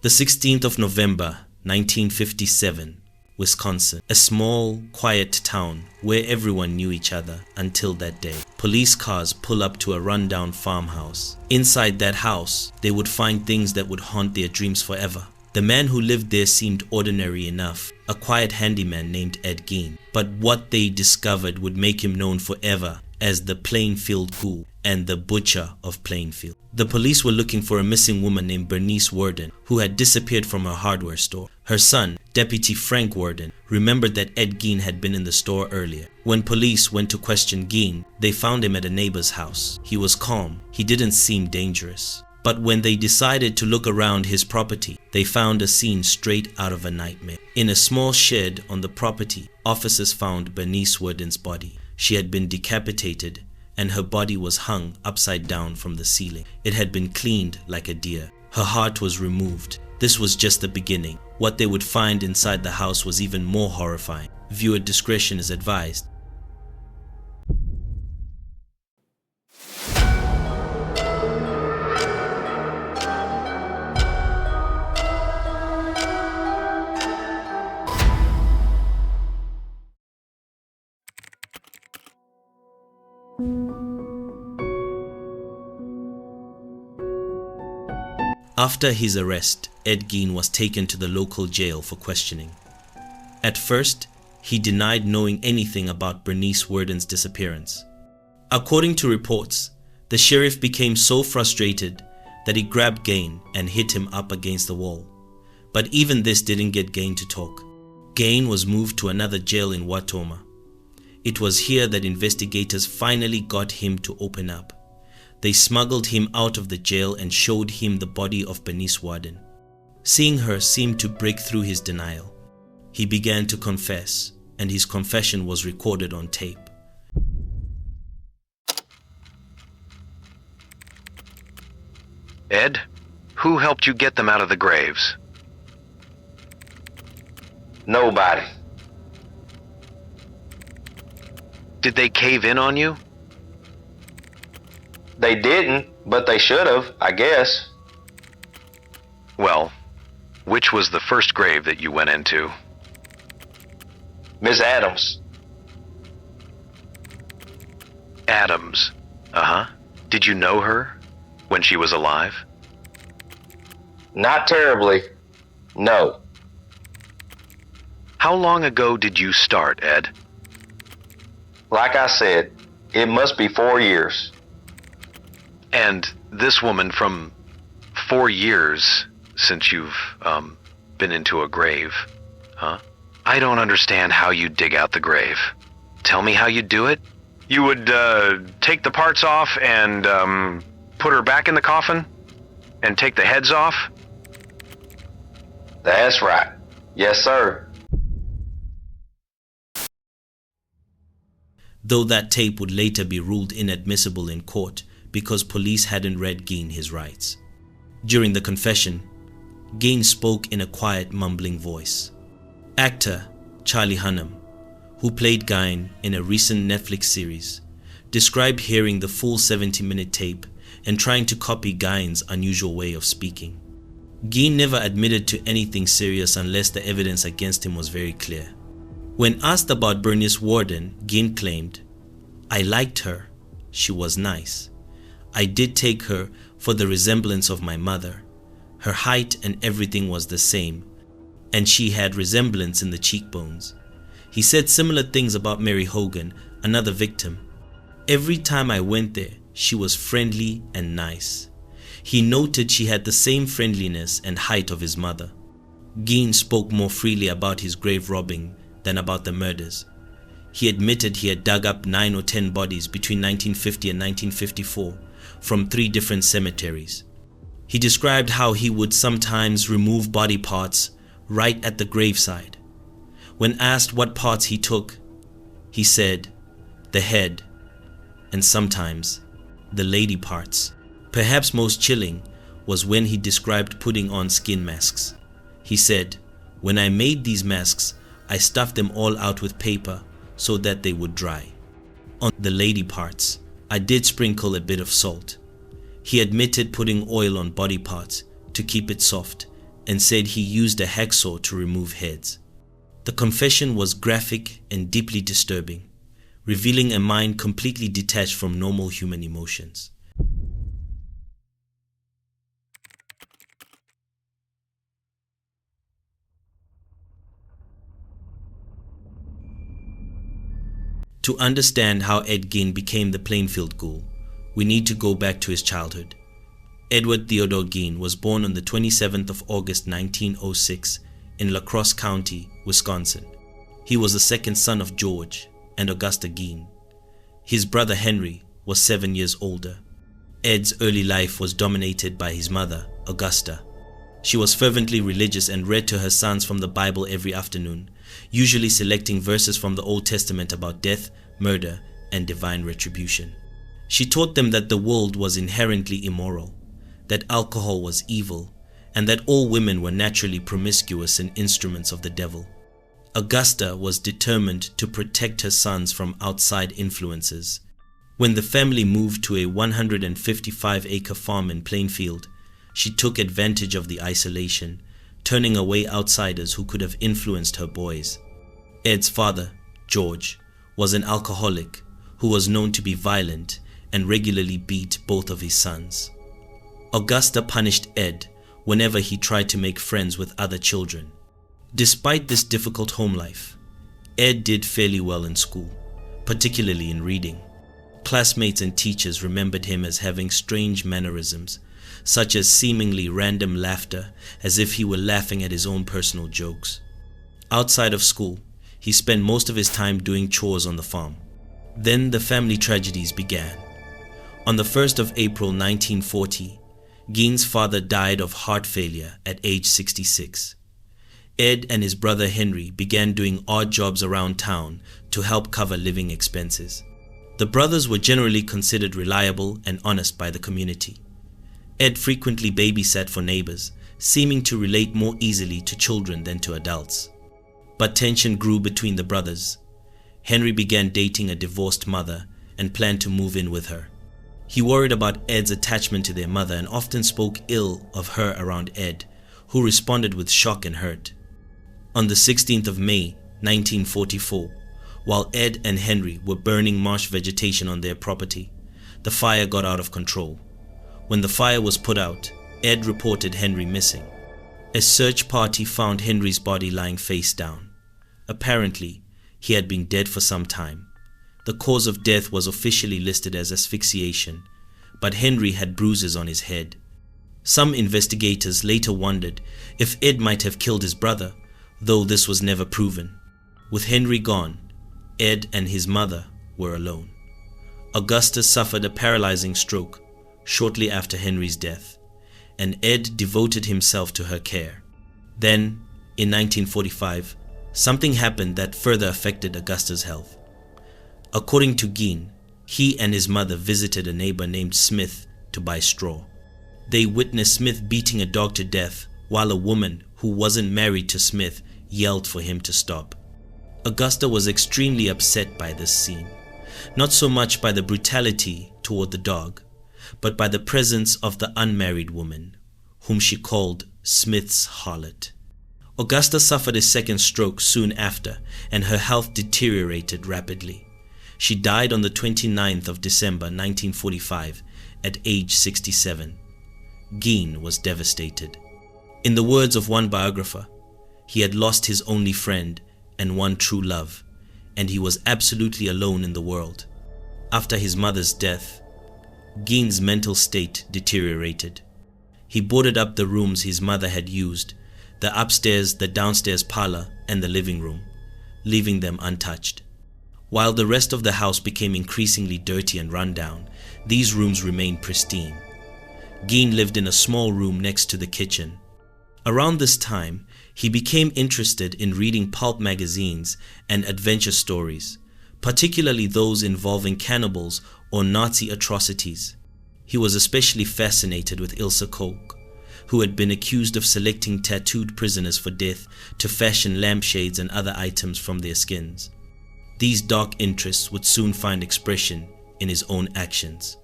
The 16th of November, 1957, Wisconsin, a small, quiet town where everyone knew each other until that day. Police cars pull up to a rundown farmhouse. Inside that house, they would find things that would haunt their dreams forever. The man who lived there seemed ordinary enough, a quiet handyman named Ed Gein. But what they discovered would make him known forever as the Plainfield Ghoul and the Butcher of Plainfield. The police were looking for a missing woman named Bernice Worden, who had disappeared from her hardware store. Her son, Deputy Frank Worden, remembered that Ed Gein had been in the store earlier. When police went to question Gein, they found him at a neighbor's house. He was calm. He didn't seem dangerous. But when they decided to look around his property, they found a scene straight out of a nightmare. In a small shed on the property, officers found Bernice Worden's body. She had been decapitated, and her body was hung upside down from the ceiling. It had been cleaned like a deer. Her heart was removed. This was just the beginning. What they would find inside the house was even more horrifying. Viewer discretion is advised. After his arrest, Ed Gein was taken to the local jail for questioning. At first, he denied knowing anything about Bernice Worden's disappearance. According to reports, the sheriff became so frustrated that he grabbed Gein and hit him up against the wall. But even this didn't get Gein to talk. Gein was moved to another jail in Wautoma. It was here that investigators finally got him to open up. They smuggled him out of the jail and showed him the body of Bernice Worden. Seeing her seemed to break through his denial. He began to confess, and his confession was recorded on tape. Ed, who helped you get them out of the graves? Nobody. Did they cave in on you? They didn't, but they should have, I guess. Well, which was the first grave that you went into? Miss Adams. Adams. Uh-huh. Did you know her when she was alive? Not terribly. No. How long ago did you start, Ed? Like I said, it must be 4 years. And this woman from 4 years since you've been into a grave, huh? I don't understand how you dig out the grave. Tell me how you do it. You would take the parts off and put her back in the coffin and take the heads off? That's right. Yes, sir. Though that tape would later be ruled inadmissible in court because police hadn't read Gein his rights. During the confession, Gein spoke in a quiet, mumbling voice. Actor Charlie Hunnam, who played Gein in a recent Netflix series, described hearing the full 70-minute tape and trying to copy Gein's unusual way of speaking. Gein never admitted to anything serious unless the evidence against him was very clear. When asked about Bernice Worden, Gein claimed, "I liked her. She was nice. I did take her for the resemblance of my mother. Her height and everything was the same, and she had resemblance in the cheekbones." He said similar things about Mary Hogan, another victim. "Every time I went there, she was friendly and nice." He noted she had the same friendliness and height of his mother. Gein spoke more freely about his grave robbing than about the murders. He admitted he had dug up 9 or 10 bodies between 1950 and 1954 from 3 different cemeteries. He described how he would sometimes remove body parts right at the graveside. When asked what parts he took, he said, "The head, and sometimes the lady parts." Perhaps most chilling was when he described putting on skin masks. He said, "When I made these masks, I stuffed them all out with paper so that they would dry. On the lady parts, I did sprinkle a bit of salt." He admitted putting oil on body parts to keep it soft and said he used a hacksaw to remove heads. The confession was graphic and deeply disturbing, revealing a mind completely detached from normal human emotions. To understand how Ed Gein became the Plainfield Ghoul, we need to go back to his childhood. Edward Theodore Gein was born on the 27th of August 1906 in La Crosse County, Wisconsin. He was the second son of George and Augusta Gein. His brother Henry was 7 years older. Ed's early life was dominated by his mother, Augusta. She was fervently religious and read to her sons from the Bible every afternoon, usually selecting verses from the Old Testament about death, murder, and divine retribution. She taught them that the world was inherently immoral, that alcohol was evil, and that all women were naturally promiscuous and instruments of the devil. Augusta was determined to protect her sons from outside influences. When the family moved to a 155-acre farm in Plainfield, she took advantage of the isolation, turning away outsiders who could have influenced her boys. Ed's father, George, was an alcoholic who was known to be violent and regularly beat both of his sons. Augusta punished Ed whenever he tried to make friends with other children. Despite this difficult home life, Ed did fairly well in school, particularly in reading. Classmates and teachers remembered him as having strange mannerisms, such as seemingly random laughter as if he were laughing at his own personal jokes. Outside of school, he spent most of his time doing chores on the farm. Then the family tragedies began. On the 1st of April 1940, Gein's father died of heart failure at age 66. Ed and his brother Henry began doing odd jobs around town to help cover living expenses. The brothers were generally considered reliable and honest by the community. Ed frequently babysat for neighbors, seeming to relate more easily to children than to adults. But tension grew between the brothers. Henry began dating a divorced mother and planned to move in with her. He worried about Ed's attachment to their mother and often spoke ill of her around Ed, who responded with shock and hurt. On the 16th of May, 1944, while Ed and Henry were burning marsh vegetation on their property, the fire got out of control. When the fire was put out, Ed reported Henry missing. A search party found Henry's body lying face down. Apparently, he had been dead for some time. The cause of death was officially listed as asphyxiation, but Henry had bruises on his head. Some investigators later wondered if Ed might have killed his brother, though this was never proven. With Henry gone, Ed and his mother were alone. Augusta suffered a paralyzing stroke shortly after Henry's death, and Ed devoted himself to her care. Then, in 1945, something happened that further affected Augusta's health. According to Gein, he and his mother visited a neighbor named Smith to buy straw. They witnessed Smith beating a dog to death while a woman who wasn't married to Smith yelled for him to stop. Augusta was extremely upset by this scene, not so much by the brutality toward the dog, but by the presence of the unmarried woman, whom she called Smith's harlot. Augusta suffered a second stroke soon after, and her health deteriorated rapidly. She died on the 29th of December 1945 at age 67. Gein was devastated. In the words of one biographer, he had lost his only friend and one true love, and he was absolutely alone in the world. After his mother's death, Gein's mental state deteriorated. He boarded up the rooms his mother had used, the upstairs, the downstairs parlor, and the living room, leaving them untouched. While the rest of the house became increasingly dirty and rundown, these rooms remained pristine. Gein lived in a small room next to the kitchen. Around this time, he became interested in reading pulp magazines and adventure stories, particularly those involving cannibals or Nazi atrocities. He was especially fascinated with Ilse Koch, who had been accused of selecting tattooed prisoners for death to fashion lampshades and other items from their skins. These dark interests would soon find expression in his own actions.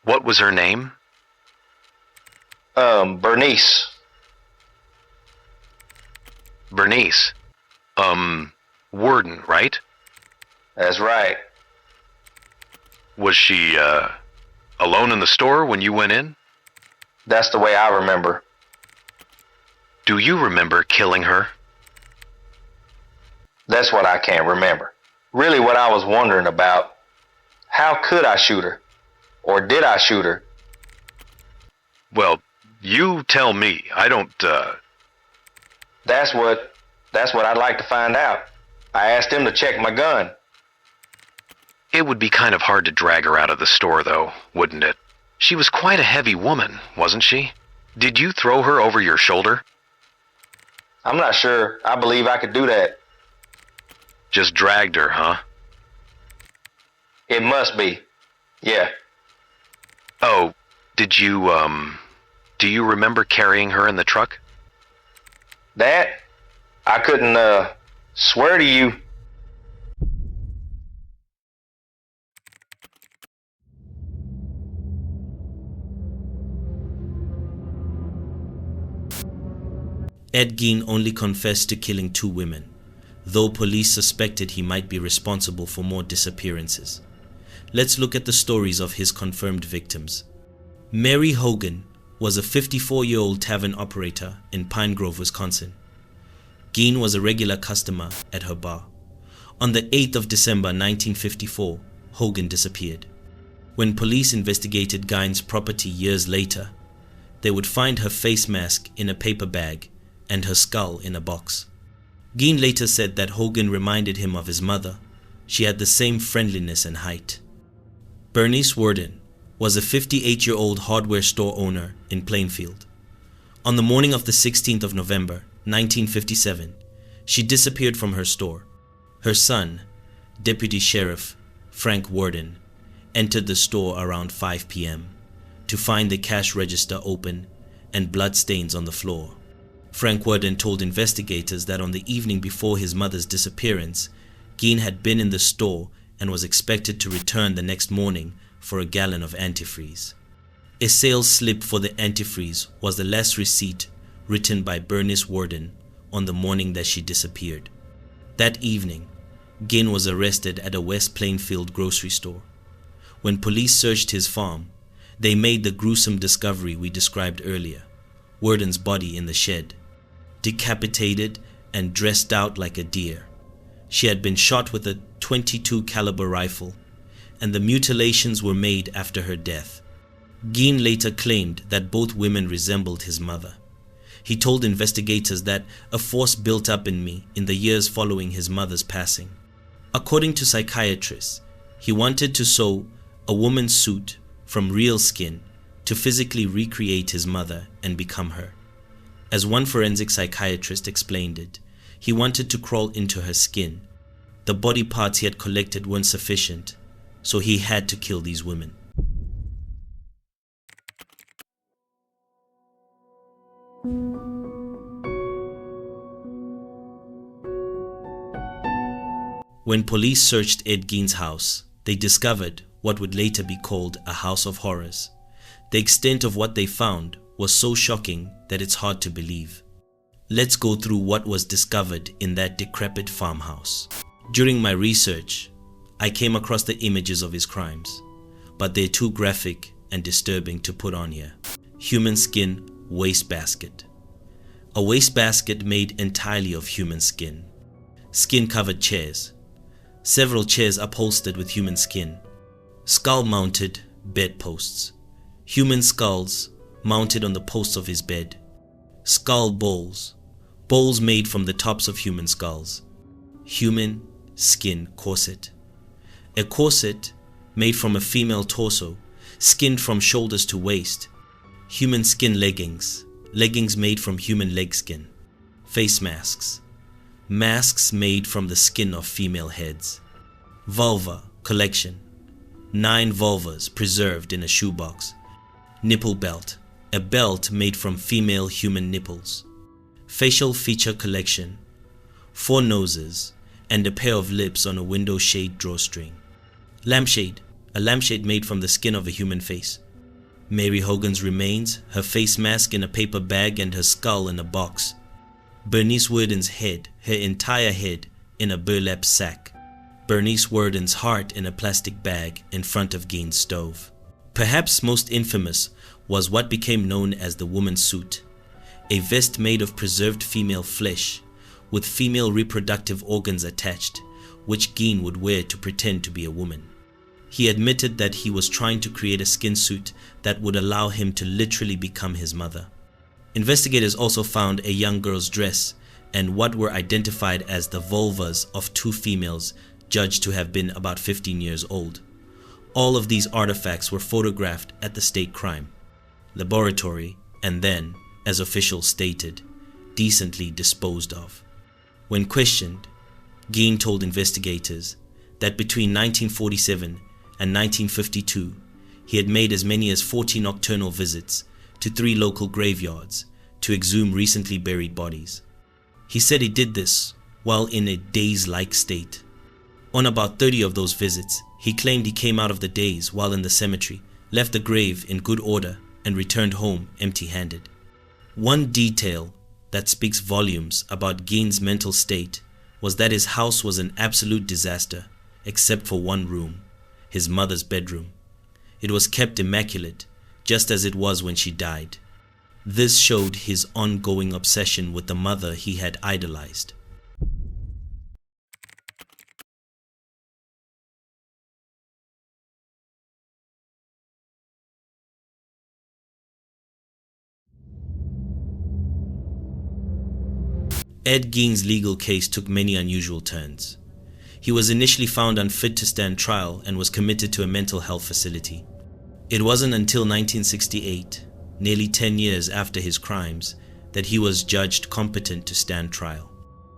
What was her name? Bernice. Bernice. Warden, right? That's right. Was she, alone in the store when you went in? That's the way I remember. Do you remember killing her? That's what I can't remember. Really what I was wondering about, how could I shoot her? Or did I shoot her? Well, you tell me. I don't, That's what I'd like to find out. I asked him to check my gun. It would be kind of hard to drag her out of the store, though, wouldn't it? She was quite a heavy woman, wasn't she? Did you throw her over your shoulder? I'm not sure. I believe I could do that. Just dragged her, huh? It must be. Yeah. Oh, did you, do you remember carrying her in the truck? That? I couldn't, swear to you. Ed Gein only confessed to killing 2 women, though police suspected he might be responsible for more disappearances. Let's look at the stories of his confirmed victims. Mary Hogan was a 54-year-old tavern operator in Pine Grove, Wisconsin. Gein was a regular customer at her bar. On the 8th of December 1954, Hogan disappeared. When police investigated Gein's property years later, they would find her face mask in a paper bag and her skull in a box. Gein later said that Hogan reminded him of his mother. She had the same friendliness and height. Bernice Worden was a 58-year-old hardware store owner in Plainfield. On the morning of the 16th of November, 1957, she disappeared from her store. Her son, Deputy Sheriff Frank Worden, entered the store around 5 p.m. to find the cash register open and bloodstains on the floor. Frank Worden told investigators that on the evening before his mother's disappearance, Gein had been in the store and was expected to return the next morning for a gallon of antifreeze. A sales slip for the antifreeze was the last receipt written by Bernice Worden on the morning that she disappeared. That evening, Gein was arrested at a West Plainfield grocery store. When police searched his farm, they made the gruesome discovery we described earlier: Worden's body in the shed, decapitated and dressed out like a deer. She had been shot with a .22 caliber rifle, and the mutilations were made after her death. Gein later claimed that both women resembled his mother. He told investigators that a force built up in me in the years following his mother's passing. According to psychiatrists, he wanted to sew a woman's suit from real skin to physically recreate his mother and become her. As one forensic psychiatrist explained it, he wanted to crawl into her skin. The body parts he had collected weren't sufficient, so he had to kill these women. When police searched Ed Gein's house, they discovered what would later be called a house of horrors. The extent of what they found was so shocking that it's hard to believe. Let's go through what was discovered in that decrepit farmhouse. During my research, I came across the images of his crimes, but they're too graphic and disturbing to put on here. Human skin wastebasket. A wastebasket made entirely of human skin. Skin-covered chairs. Several chairs upholstered with human skin. Skull-mounted bedposts. Human skulls mounted on the posts of his bed. Skull bowls. Bowls made from the tops of human skulls. Human skin corset. A corset made from a female torso, skinned from shoulders to waist. Human skin leggings. Leggings made from human leg skin. Face masks. Masks made from the skin of female heads. Vulva collection. 9 vulvas preserved in a shoebox. Nipple belt. A belt made from female human nipples. Facial feature collection. 4 noses and a pair of lips on a window shade drawstring. Lampshade. A lampshade made from the skin of a human face. Mary Hogan's remains, her face mask in a paper bag and her skull in a box. Bernice Worden's head, her entire head, in a burlap sack. Bernice Worden's heart in a plastic bag in front of Gein's stove. Perhaps most infamous was what became known as the woman's suit, a vest made of preserved female flesh with female reproductive organs attached, which Gein would wear to pretend to be a woman. He admitted that he was trying to create a skin suit that would allow him to literally become his mother. Investigators also found a young girl's dress and what were identified as the vulvas of two females judged to have been about 15 years old. All of these artifacts were photographed at the state crime laboratory and then, as officials stated, decently disposed of. When questioned, Gein told investigators that between 1947 and 1952, he had made as many as 40 nocturnal visits to 3 local graveyards to exhume recently buried bodies. He said he did this while in a daze-like state. On about 30 of those visits, he claimed he came out of the daze while in the cemetery, left the grave in good order, and returned home empty-handed. One detail that speaks volumes about Gein's mental state was that his house was an absolute disaster, except for one room, his mother's bedroom. It was kept immaculate, just as it was when she died. This showed his ongoing obsession with the mother he had idolized. Ed Gein's legal case took many unusual turns. He was initially found unfit to stand trial and was committed to a mental health facility. It wasn't until 1968, nearly 10 years after his crimes, that he was judged competent to stand trial.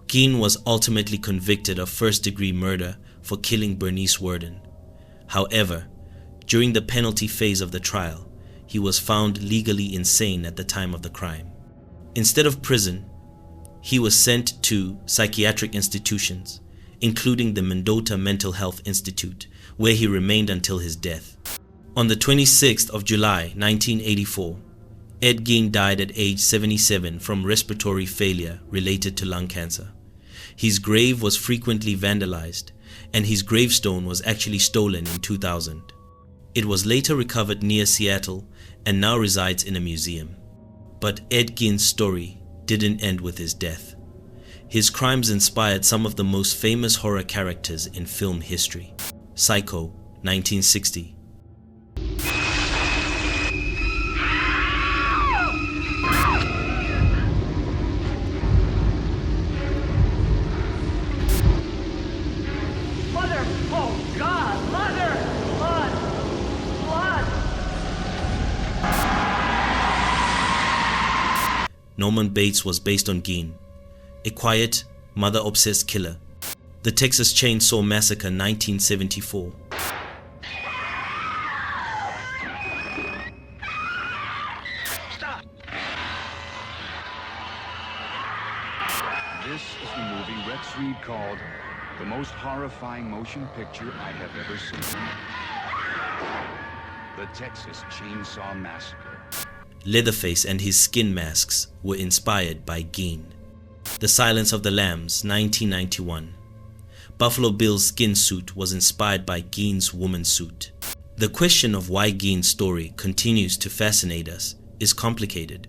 Gein was ultimately convicted of first-degree murder for killing Bernice Worden. However, during the penalty phase of the trial, he was found legally insane at the time of the crime. Instead of prison, he was sent to psychiatric institutions, including the Mendota Mental Health Institute, where he remained until his death. On the 26th of July, 1984, Ed Gein died at age 77 from respiratory failure related to lung cancer. His grave was frequently vandalized, and his gravestone was actually stolen in 2000. It was later recovered near Seattle and now resides in a museum. But Ed Gein's story didn't end with his death. His crimes inspired some of the most famous horror characters in film history. Psycho, 1960. Mother! Oh God! Mother! Blood! Blood! Norman Bates was based on Gein, a quiet, mother-obsessed killer. The Texas Chainsaw Massacre, 1974. Stop! This is the movie Rex Reed called the most horrifying motion picture I have ever seen. The Texas Chainsaw Massacre. Leatherface and his skin masks were inspired by Gein. The Silence of the Lambs, 1991. Buffalo Bill's skin suit was inspired by Gein's woman suit. The question of why Gein's story continues to fascinate us is complicated.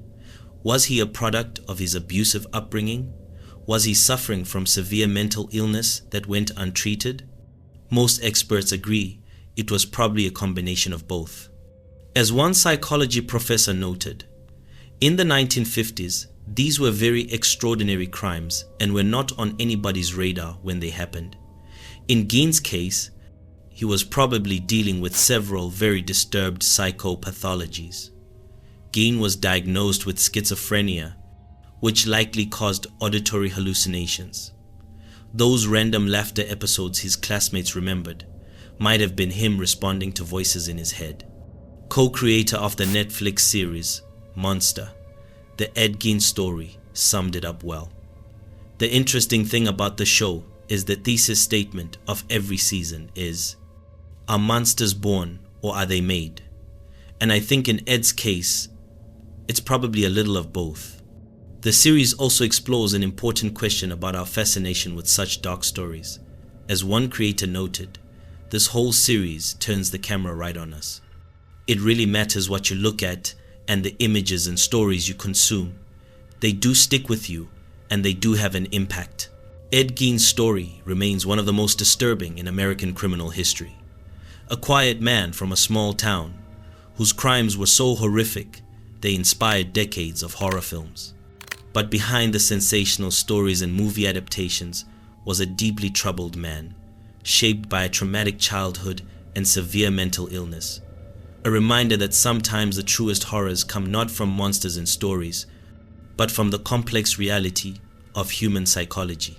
Was he a product of his abusive upbringing? Was he suffering from severe mental illness that went untreated? Most experts agree it was probably a combination of both. As one psychology professor noted, in the 1950s, these were very extraordinary crimes and were not on anybody's radar when they happened. In Gein's case, he was probably dealing with several very disturbed psychopathologies. Gein was diagnosed with schizophrenia, which likely caused auditory hallucinations. Those random laughter episodes his classmates remembered might have been him responding to voices in his head. Co-creator of the Netflix series, Monster, the Ed Gein story summed it up well. The interesting thing about the show is the thesis statement of every season is, are monsters born or are they made? And I think in Ed's case, it's probably a little of both. The series also explores an important question about our fascination with such dark stories. As one creator noted, this whole series turns the camera right on us. It really matters what you look at and the images and stories you consume. They do stick with you and they do have an impact. Ed Gein's story remains one of the most disturbing in American criminal history. A quiet man from a small town whose crimes were so horrific they inspired decades of horror films. But behind the sensational stories and movie adaptations was a deeply troubled man, shaped by a traumatic childhood and severe mental illness. A reminder that sometimes the truest horrors come not from monsters and stories, but from the complex reality of human psychology.